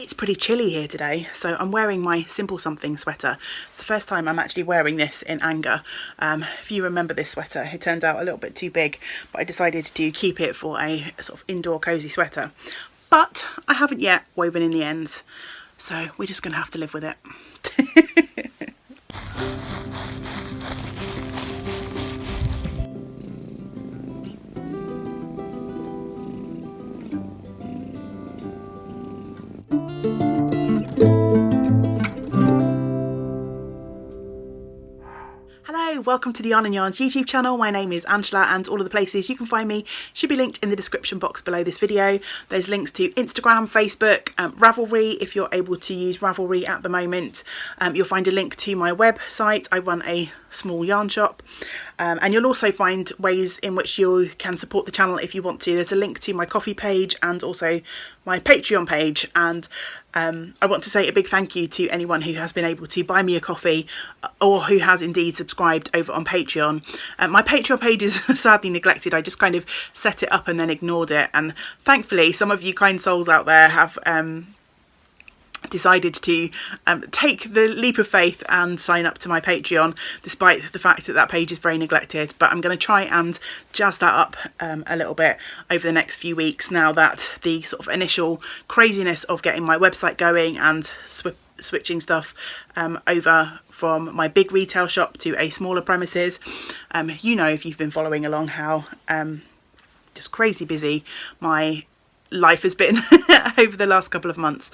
It's pretty chilly here today, so I'm wearing my Simple Something sweater. It's the first time I'm actually wearing this in anger. If you remember this sweater, it turned out a little bit too big, but I decided to keep it for a sort of indoor cozy sweater. But I haven't yet woven in the ends, so we're just going to have to live with it. Hello, welcome to the Yarn and Yarns YouTube channel. My name is Angela and all of the places you can find me should be linked in the description box below this video. There's links to Instagram, Facebook, Ravelry if you're able to use Ravelry at the moment. You'll find a link to my website. I run a small yarn shop, and you'll also find ways in which you can support the channel if you want to. There's a link to my coffee page and also my Patreon page, and I want to say a big thank you to anyone who has been able to buy me a coffee or who has indeed subscribed over on Patreon. My Patreon page is sadly neglected. I just kind of set it up and then ignored it, and thankfully some of you kind souls out there have decided to take the leap of faith and sign up to my Patreon, despite the fact that that page is very neglected. But I'm going to try and jazz that up a little bit over the next few weeks, now that the sort of initial craziness of getting my website going and switching stuff over from my big retail shop to a smaller premises. You know, if you've been following along, how just crazy busy my life has been over the last couple of months.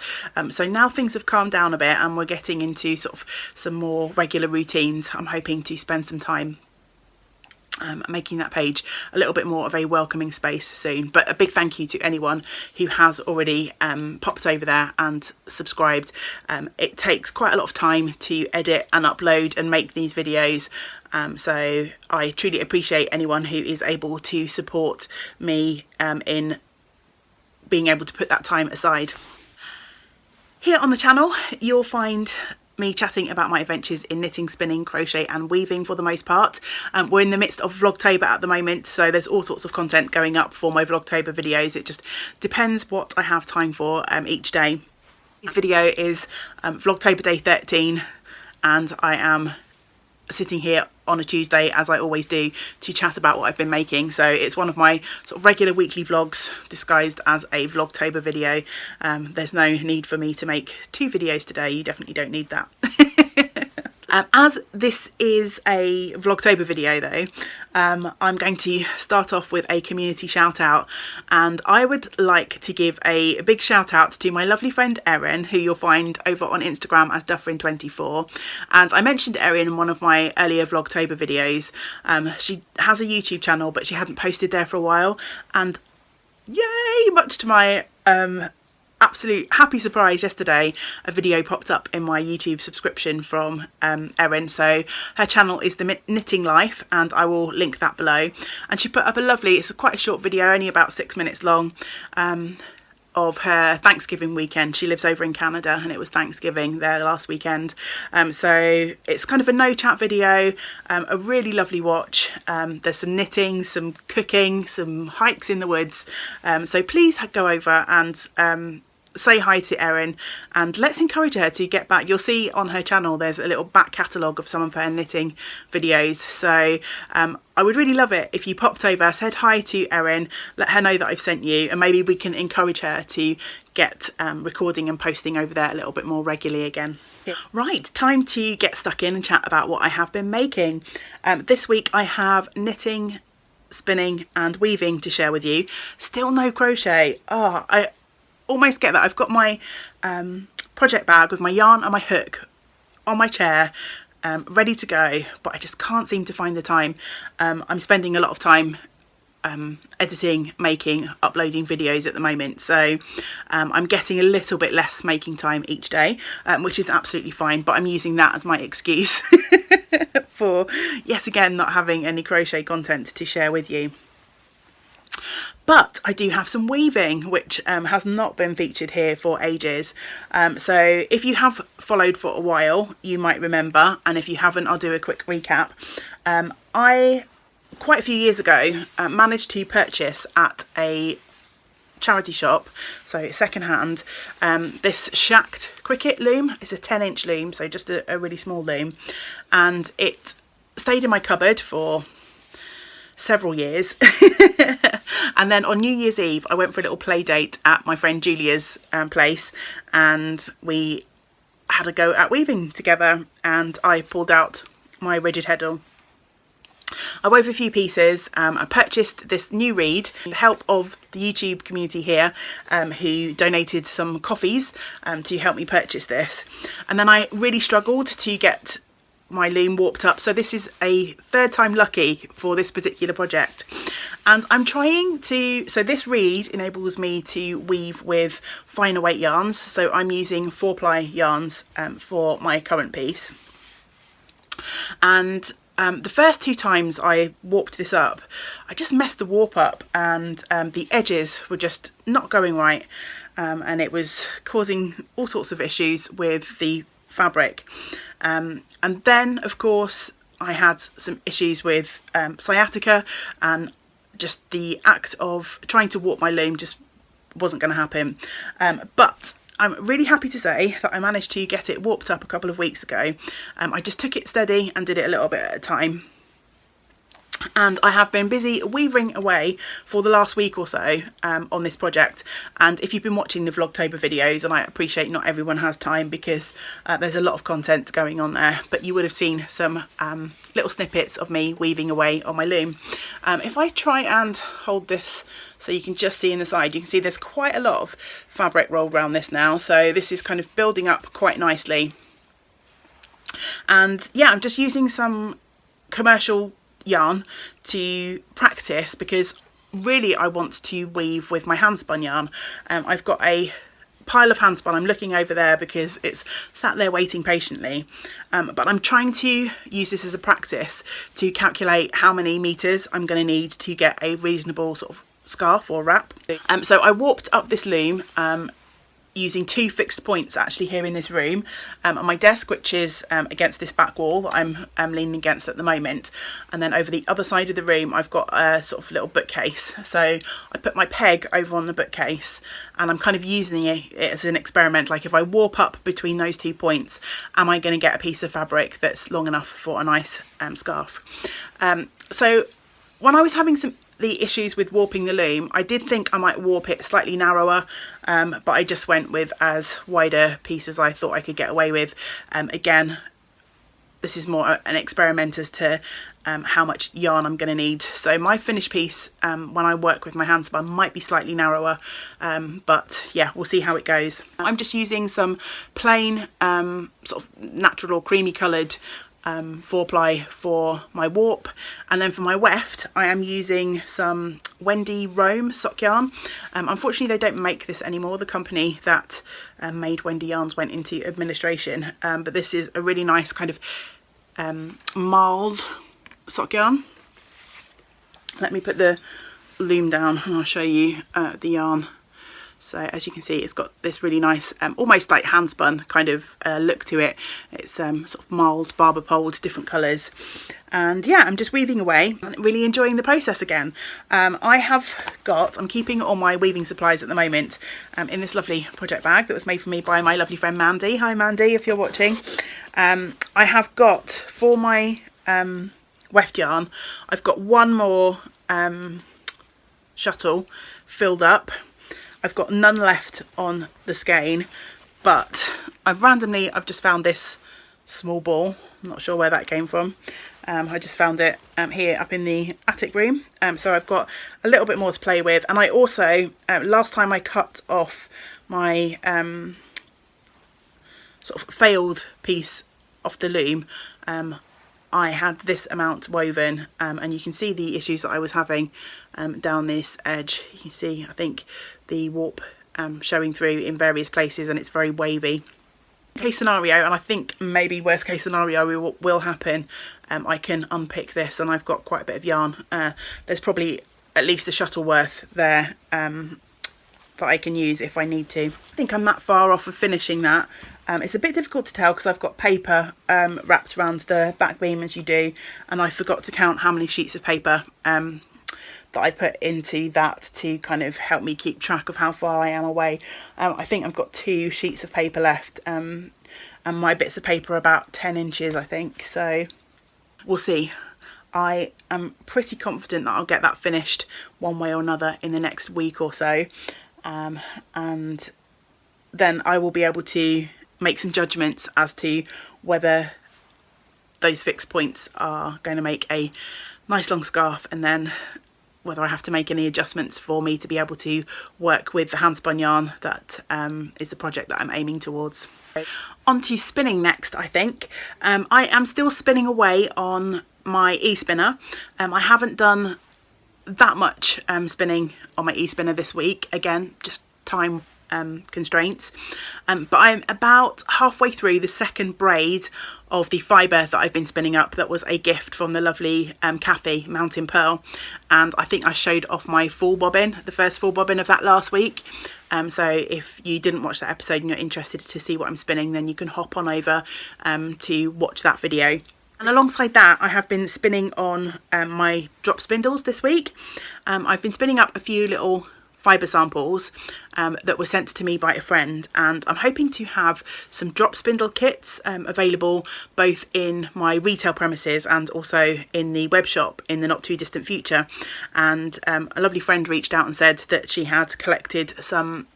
So now things have calmed down a bit and we're getting into sort of some more regular routines. I'm hoping to spend some time making that page a little bit more of a welcoming space soon. But a big thank you to anyone who has already popped over there and subscribed. It takes quite a lot of time to edit and upload and make these videos, so I truly appreciate anyone who is able to support me in being able to put that time aside. Here on the channel you'll find me chatting about my adventures in knitting, spinning, crochet and weaving for the most part. We're in the midst of Vlogtober at the moment, so there's all sorts of content going up for my Vlogtober videos. It just depends what I have time for each day. This video is Vlogtober day 13 and I am sitting here on a Tuesday, as I always do, to chat about what I've been making. So it's one of my sort of regular weekly vlogs disguised as a Vlogtober video. There's no need for me to make 2 videos today. You definitely don't need that. As this is a Vlogtober video though, I'm going to start off with a community shout out, and I would like to give a big shout out to my lovely friend Erin, who you'll find over on Instagram as Dufferin24. And I mentioned Erin in one of my earlier Vlogtober videos. She has a YouTube channel but she hadn't posted there for a while, and yay, much to my absolute happy surprise, yesterday a video popped up in my YouTube subscription from Erin. So her channel is The Knitting Life and I will link that below, and she put up a lovely, it's quite a short video, only about 6 minutes long, of her Thanksgiving weekend. She lives over in Canada and it was Thanksgiving there last weekend. So it's kind of a no chat video, a really lovely watch. There's some knitting, some cooking, some hikes in the woods. So please go over and say hi to Erin and let's encourage her to get back. You'll see on her channel there's a little back catalogue of some of her knitting videos. So I would really love it if you popped over, said hi to Erin, let her know that I've sent you, and maybe we can encourage her to get recording and posting over there a little bit more regularly again. Yeah. Right, time to get stuck in and chat about what I have been making. This week I have knitting, spinning and weaving to share with you. Still no crochet. I almost get that. I've got my project bag with my yarn and my hook on my chair, ready to go, but I just can't seem to find the time. I'm spending a lot of time editing, making, uploading videos at the moment, so I'm getting a little bit less making time each day, which is absolutely fine, but I'm using that as my excuse for yet again not having any crochet content to share with you. But I do have some weaving, which has not been featured here for ages. So if you have followed for a while, you might remember, and if you haven't, I'll do a quick recap. I, quite a few years ago, managed to purchase at a charity shop, so it's second hand, this Shacked Cricket loom. It's a 10-inch loom, so just a really small loom, and it stayed in my cupboard for several years. And then on New Year's Eve I went for a little play date at my friend Julia's place, and we had a go at weaving together, and I pulled out my rigid heddle. I wove a few pieces. I purchased this new reed with the help of the YouTube community here, who donated some coffees to help me purchase this. And then I really struggled to get my loom warped up, so this is a third time lucky for this particular project. And I'm trying to, so this reed enables me to weave with finer weight yarns, so I'm using 4-ply yarns for my current piece. And the first 2 times I warped this up, I just messed the warp up, and the edges were just not going right, and it was causing all sorts of issues with the fabric. And then of course I had some issues with sciatica, and just the act of trying to warp my loom just wasn't going to happen. But I'm really happy to say that I managed to get it warped up a couple of weeks ago. I just took it steady and did it a little bit at a time. And I have been busy weaving away for the last week or so on this project. And if you've been watching the Vlogtober videos, and I appreciate not everyone has time because there's a lot of content going on there, but you would have seen some little snippets of me weaving away on my loom. If I try and hold this so you can just see in the side, you can see there's quite a lot of fabric rolled around this now. So this is kind of building up quite nicely. And yeah, I'm just using some commercial yarn to practice, because really I want to weave with my handspun yarn. I've got a pile of handspun. I'm looking over there because it's sat there waiting patiently, but I'm trying to use this as a practice to calculate how many meters I'm going to need to get a reasonable sort of scarf or wrap. So I warped up this loom using 2 fixed points actually here in this room on my desk, which is against this back wall that I'm leaning against at the moment. And then over the other side of the room I've got a sort of little bookcase, so I put my peg over on the bookcase, and I'm kind of using it as an experiment, like if I warp up between those 2 points, am I going to get a piece of fabric that's long enough for a nice scarf. So when I was having the issues with warping the loom, I did think I might warp it slightly narrower, but I just went with as wider piece as I thought I could get away with. Again, this is more an experiment as to how much yarn I'm going to need. So my finished piece, when I work with my handspun, might be slightly narrower, but yeah, we'll see how it goes. I'm just using some plain sort of natural or creamy coloured 4-ply for my warp, and then for my weft I am using some Wendy Rome sock yarn. Unfortunately they don't make this anymore. The company that made Wendy yarns went into administration, but this is a really nice kind of marled sock yarn. Let me put the loom down and I'll show you the yarn. So as you can see, it's got this really nice, almost like handspun kind of look to it. It's sort of marled, barber poled, different colours. And yeah, I'm just weaving away and really enjoying the process again. I'm keeping all my weaving supplies at the moment in this lovely project bag that was made for me by my lovely friend Mandy. Hi Mandy, if you're watching. I have got, for my weft yarn, I've got one more shuttle filled up. I've got none left on the skein, but I've just found this small ball. I'm not sure where that came from. I just found it here up in the attic room. So I've got a little bit more to play with. And I also, last time I cut off my sort of failed piece off the loom, I had this amount woven, and you can see the issues that I was having down this edge. You can see, I think, the warp showing through in various places, and it's very wavy. Case scenario, and I think maybe worst case scenario will happen, I can unpick this, and I've got quite a bit of yarn. There's probably at least a shuttle worth there that I can use if I need to. I think I'm that far off of finishing that. It's a bit difficult to tell because I've got paper wrapped around the back beam as you do, and I forgot to count how many sheets of paper that I put into that to kind of help me keep track of how far I am away. I think I've got 2 sheets of paper left, and my bits of paper are about 10 inches, I think, so we'll see. I am pretty confident that I'll get that finished one way or another in the next week or so, and then I will be able to make some judgments as to whether those fixed points are going to make a nice long scarf, and then whether I have to make any adjustments for me to be able to work with the hand spun yarn that is the project that I'm aiming towards. On to spinning next, I think. I am still spinning away on my e-spinner. I haven't done that much spinning on my e-spinner this week, again just time constraints, but I'm about halfway through the second braid of the fibre that I've been spinning up. That was a gift from the lovely Kathy, Mountain Pearl, and I think I showed off my full bobbin, the first full bobbin of that last week. So if you didn't watch that episode and you're interested to see what I'm spinning, then you can hop on over to watch that video. And alongside that, I have been spinning on my drop spindles this week. I've been spinning up a few little fibre samples that were sent to me by a friend, and I'm hoping to have some drop spindle kits available both in my retail premises and also in the web shop in the not too distant future. And a lovely friend reached out and said that she had collected some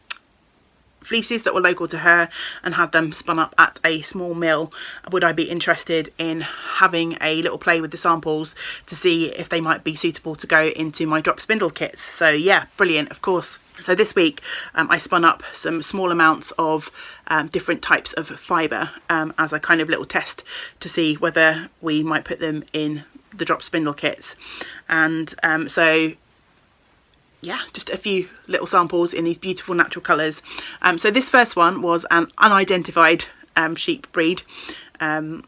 fleeces that were local to her and had them spun up at a small mill. Would I be interested in having a little play with the samples to see if they might be suitable to go into my drop spindle kits? So yeah, brilliant, of course. So this week I spun up some small amounts of different types of fibre as a kind of little test to see whether we might put them in the drop spindle kits. And so yeah, just a few little samples in these beautiful natural colours. So this first one was an unidentified sheep breed. It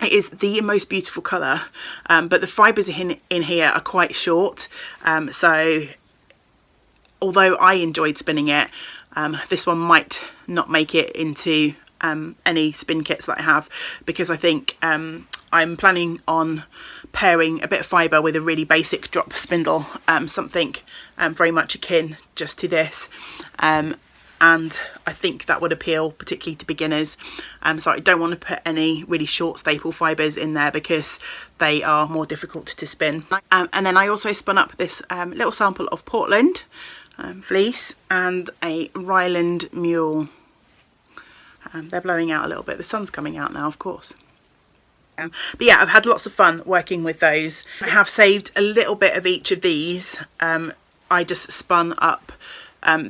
is the most beautiful colour, but the fibres in here are quite short. So although I enjoyed spinning it, this one might not make it into any spin kits that I have, because I think I'm planning on pairing a bit of fibre with a really basic drop spindle, something very much akin just to this, and I think that would appeal particularly to beginners. So I don't want to put any really short staple fibres in there because they are more difficult to spin. And then I also spun up this little sample of Portland fleece and a Ryland mule. They're blowing out a little bit. The sun's coming out now, of course. But yeah, I've had lots of fun working with those. I have saved a little bit of each of these. I just spun up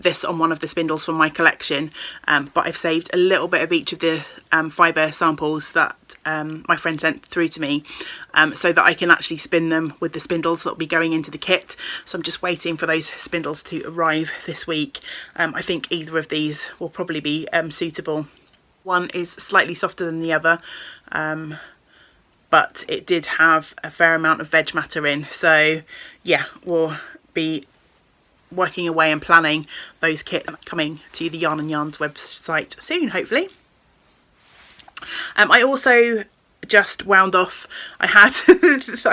this on one of the spindles from my collection, but I've saved a little bit of each of the fibre samples that my friend sent through to me, so that I can actually spin them with the spindles that will be going into the kit. So I'm just waiting for those spindles to arrive this week. I think either of these will probably be suitable. One is slightly softer than the other, but it did have a fair amount of veg matter in. So yeah, we'll be working away and planning those kits coming to the Yarn and Yarns website soon, hopefully. I also just wound off, I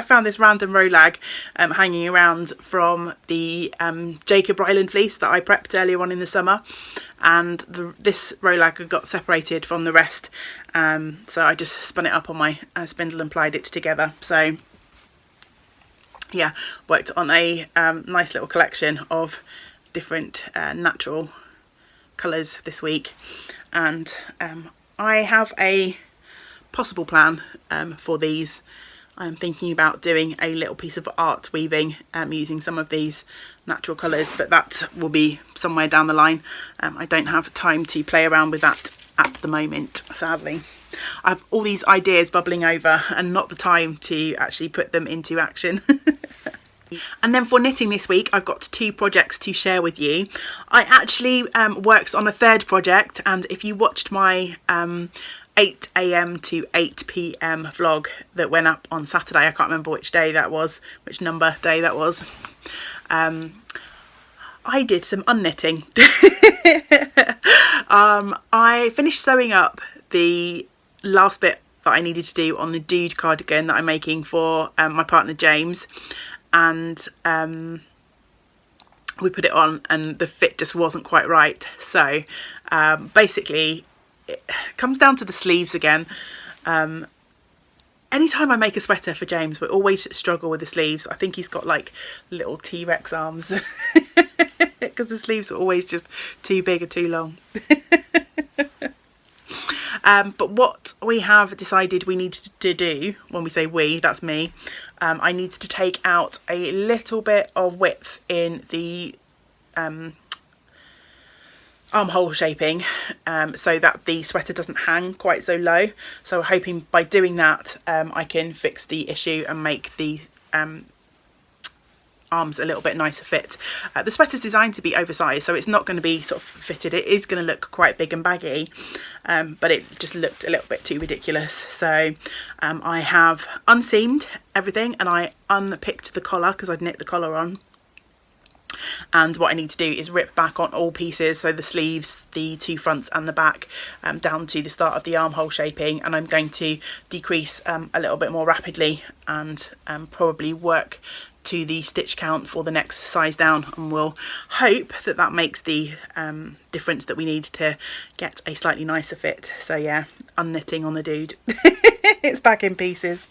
found this random rolag hanging around from the Jacob Ryland fleece that I prepped earlier on in the summer, and this rolag got separated from the rest, so I just spun it up on my spindle and plied it together. So yeah, worked on a nice little collection of different natural colours this week, and I have a possible plan for these. I'm thinking about doing a little piece of art weaving using some of these natural colours, but that will be somewhere down the line. I don't have time to play around with that at the moment, sadly. I have all these ideas bubbling over and not the time to actually put them into action. And then for knitting this week, I've got 2 projects to share with you. I actually worked on a third project, and if you watched my 8 AM to 8 PM vlog that went up on Saturday, I can't remember which day that was, which number day that was, I did some unknitting. I finished sewing up the last bit that I needed to do on the dude cardigan that I'm making for my partner James, and we put it on and the fit just wasn't quite right. So basically it comes down to the sleeves again. Anytime I make a sweater for James, we always struggle with the sleeves. I think he's got like little T-Rex arms because the sleeves are always just too big or too long. But what we have decided we need to do, when we say we, that's me, I need to take out a little bit of width in the armhole shaping, so that the sweater doesn't hang quite so low. So we're hoping by doing that I can fix the issue and make the arms a little bit nicer fit. The sweater's designed to be oversized, so it's not going to be sort of fitted. It is going to look quite big and baggy, but it just looked a little bit too ridiculous. So I have unseamed everything and I unpicked the collar because I'd knit the collar on. And what I need to do is rip back on all pieces, so the sleeves, the two fronts and the back, down to the start of the armhole shaping, and I'm going to decrease a little bit more rapidly and probably work to the stitch count for the next size down, and we'll hope that that makes the difference that we need to get a slightly nicer fit. So yeah, unknitting on the dude. It's back in pieces.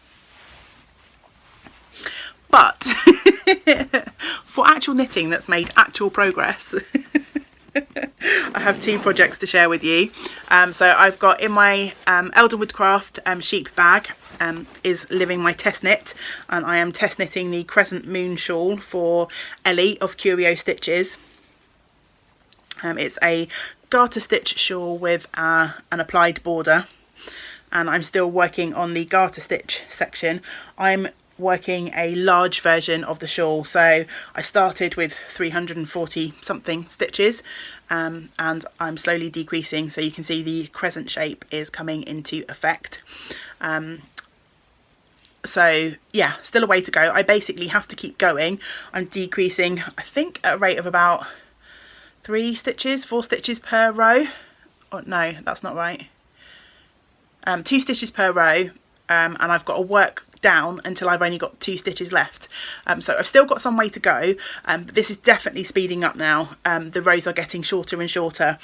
But for actual knitting that's made actual progress, I have two projects to share with you. So I've got in my Elderwood Craft sheep bag is living my test knit, and I am test knitting the Crescent Moon shawl for Ellie of Curio Stitches. It's a garter stitch shawl with an applied border, and I'm still working on the garter stitch section. I'm working a large version of the shawl, so I started with 340 something stitches, and I'm slowly decreasing, so you can see the crescent shape is coming into effect. So yeah, still a way to go. I basically have to keep going. I'm decreasing, I think, at a rate of about 4 stitches per row. Oh no, that's not right. 2 stitches per row, and I've got to work down until I've only got 2 stitches left. So I've still got some way to go, but this is definitely speeding up now. The rows are getting shorter and shorter,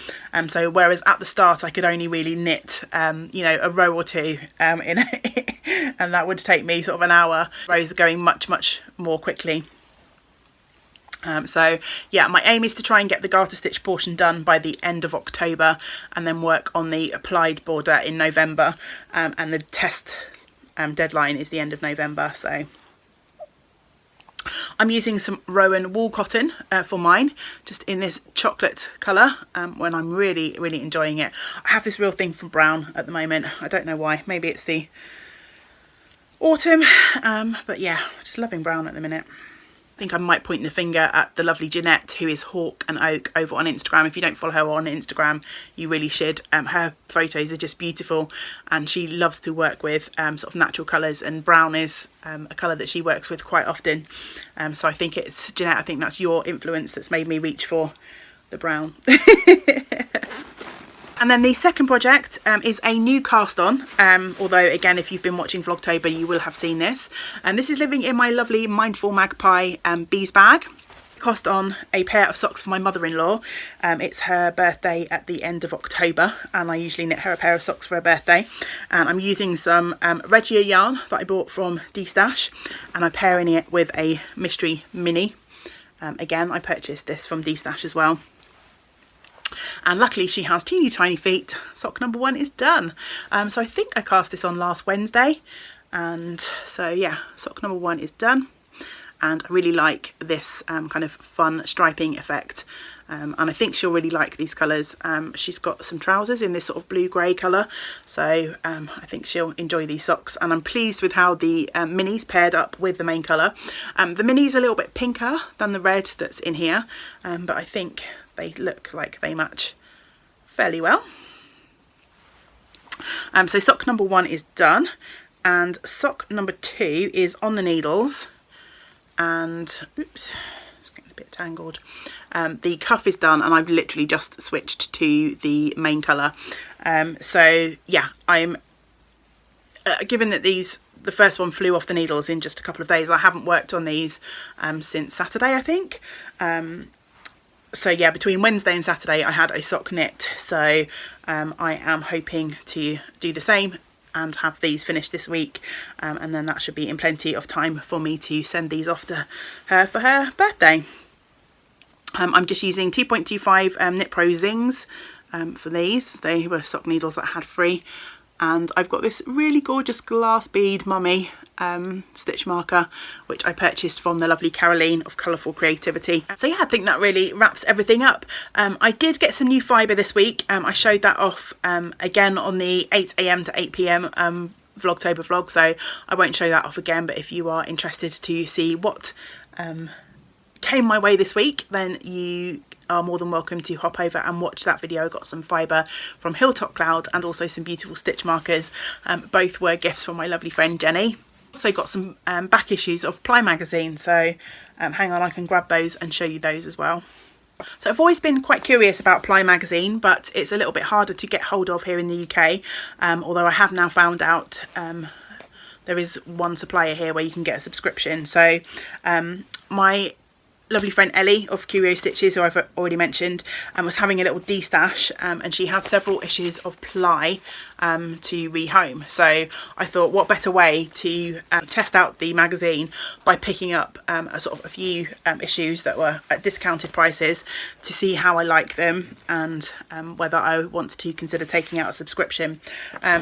so whereas at the start I could only really knit you know, a row or two and that would take me sort of an hour, rows are going much more quickly. So yeah, my aim is to try and get the garter stitch portion done by the end of October, and then work on the applied border in November, and the test deadline is the end of November. So I'm using some Rowan wool cotton for mine, just in this chocolate colour, when I'm really enjoying it. I have this real thing for brown at the moment. I don't know why, maybe it's the autumn, but yeah, just loving brown at the minute. I think I might point the finger at the lovely Jeanette, who is Hawk and Oak over on Instagram. If you don't follow her on Instagram, you really should. Her photos are just beautiful, and she loves to work with sort of natural colours, and brown is a colour that she works with quite often. So I think it's, Jeanette, I think that's your influence that's made me reach for the brown. And then the second project is a new cast on, although again, if you've been watching Vlogtober, you will have seen this. And this is living in my lovely Mindful Magpie bees bag. Cast on a pair of socks for my mother-in-law. It's her birthday at the end of October, and I usually knit her a pair of socks for her birthday. And I'm using some Regia yarn that I bought from D-Stash, and I'm pairing it with a Mystery Mini. Again, I purchased this from D-Stash as well. And luckily she has teeny tiny feet. Sock number 1 is done. So I think I cast this on last Wednesday, and so yeah, sock number 1 is done, and I really like this kind of fun striping effect, and I think she'll really like these colours. She's got some trousers in this sort of blue grey colour, so I think she'll enjoy these socks, and I'm pleased with how the minis paired up with the main colour. The mini's a little bit pinker than the red that's in here, but I think they look like they match fairly well. So sock number 1 is done, and sock number 2 is on the needles, and oops, it's getting a bit tangled. The cuff is done, and I've literally just switched to the main colour. So yeah, I'm given that these the first one flew off the needles in just a couple of days. I haven't worked on these since Saturday, I think. So yeah, between Wednesday and Saturday I had a sock knit, so I am hoping to do the same and have these finished this week, and then that should be in plenty of time for me to send these off to her for her birthday. I'm just using 2.25 Knit Pro Zings for these. They were sock needles that I had free, and I've got this really gorgeous glass bead mummy stitch marker, which I purchased from the lovely Caroline of Colourful Creativity. So yeah, I think that really wraps everything up. I did get some new fibre this week. I showed that off again on the 8 AM to 8 PM Vlogtober vlog, so I won't show that off again, but if you are interested to see what came my way this week, then you are more than welcome to hop over and watch that video. I got some fibre from Hilltop Cloud and also some beautiful stitch markers. Both were gifts from my lovely friend Jenny. Also got some back issues of Ply magazine, so hang on, I can grab those and show you those as well. So I've always been quite curious about Ply magazine, but it's a little bit harder to get hold of here in the UK, although I have now found out there is one supplier here where you can get a subscription. So my lovely friend Ellie of Curio Stitches, who I've already mentioned, was having a little de-stash, and she had several issues of Ply to rehome. So I thought, what better way to test out the magazine by picking up a few issues that were at discounted prices to see how I like them, and whether I want to consider taking out a subscription.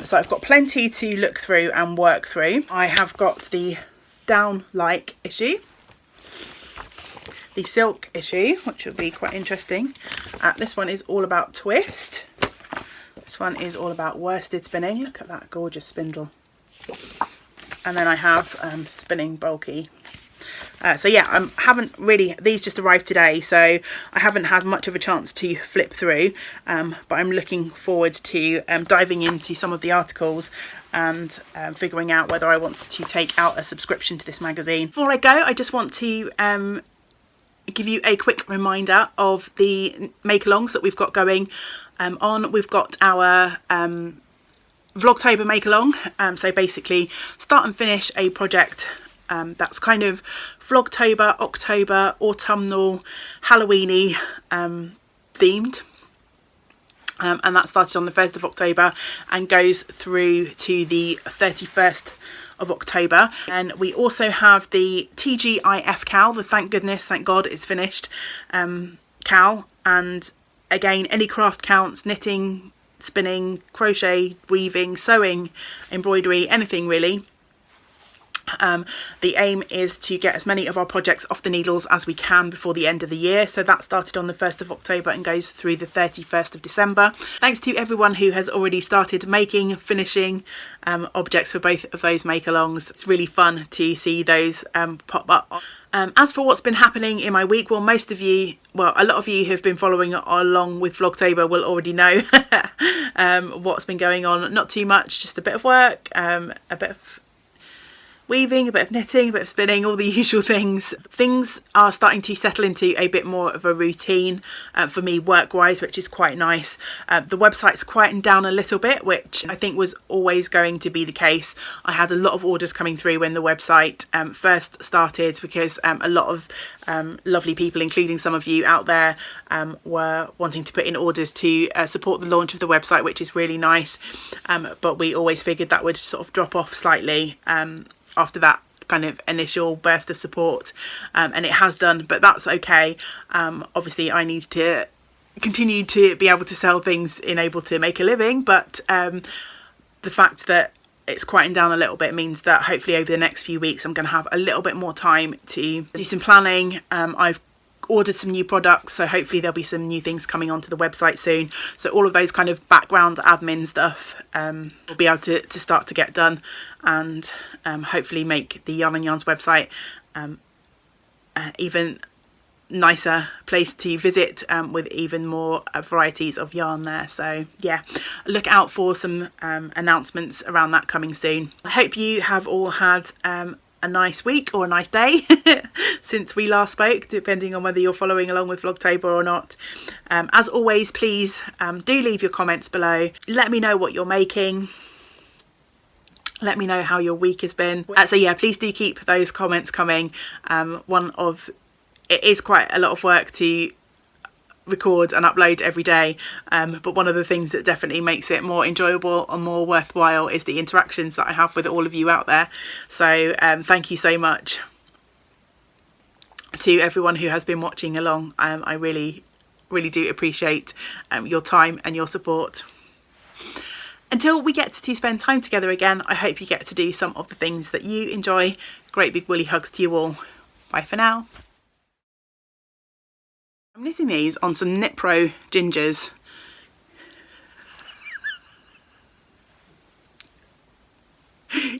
So I've got plenty to look through and work through. I have got the Down Like issue, the silk issue, which will be quite interesting. This one is all about twist. This one is all about worsted spinning. Look at that gorgeous spindle. And then I have spinning bulky. So yeah, I haven't really, these just arrived today, so I haven't had much of a chance to flip through, but I'm looking forward to diving into some of the articles and figuring out whether I want to take out a subscription to this magazine. Before I go, I just want to give you a quick reminder of the make-alongs that we've got going on. We've got our Vlogtober make-along, so basically start and finish a project that's kind of Vlogtober, October, autumnal, Halloweeny themed. And that started on the 1st of October and goes through to the 31st of October. And we also have the TGIF cal, the thank God it's finished cal, and again, any craft counts: knitting, spinning, crochet, weaving, sewing, embroidery, anything really. The aim is to get as many of our projects off the needles as we can before the end of the year. So that started on the 1st of October and goes through the 31st of December. Thanks to everyone who has already started making, finishing objects for both of those make-alongs. It's really fun to see those pop up. As for what's been happening in my week, well, most of you, well, a lot of you who have been following along with Vlogtober will already know what's been going on. Not too much, just a bit of work, a bit of weaving, a bit of knitting, a bit of spinning, all the usual things. Things are starting to settle into a bit more of a routine for me work-wise, which is quite nice. The website's quietened down a little bit, which I think was always going to be the case. I had a lot of orders coming through when the website first started, because a lot of lovely people, including some of you out there, were wanting to put in orders to support the launch of the website, which is really nice. But we always figured that would sort of drop off slightly after that kind of initial burst of support, and it has done, but that's okay. Obviously I need to continue to be able to sell things and able to make a living, but the fact that it's quieting down a little bit means that hopefully over the next few weeks I'm going to have a little bit more time to do some planning. I've ordered some new products, so hopefully there'll be some new things coming onto the website soon, so all of those kind of background admin stuff will be able to start to get done, and hopefully make the Yarn and Yarns website even nicer place to visit, with even more varieties of yarn there. So yeah, look out for some announcements around that coming soon. I hope you have all had a nice week or a nice day since we last spoke, depending on whether you're following along with Vlogtober or not. As always, please do leave your comments below. Let me know what you're making. let me know how your week has been. So yeah, please do keep those comments coming. It is quite a lot of work to record and upload every day, but one of the things that definitely makes it more enjoyable and more worthwhile is the interactions that I have with all of you out there. So thank you so much to everyone who has been watching along. I really do appreciate your time and your support. Until we get to spend time together again, I hope you get to do some of the things that you enjoy. Great big woolly hugs to you all. Bye for now. I'm knitting these on some Knit Pro gingers.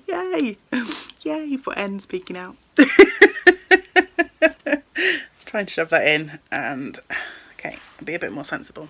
Yay! Yay for ends peeking out. Let's try and shove that in and, okay, be a bit more sensible.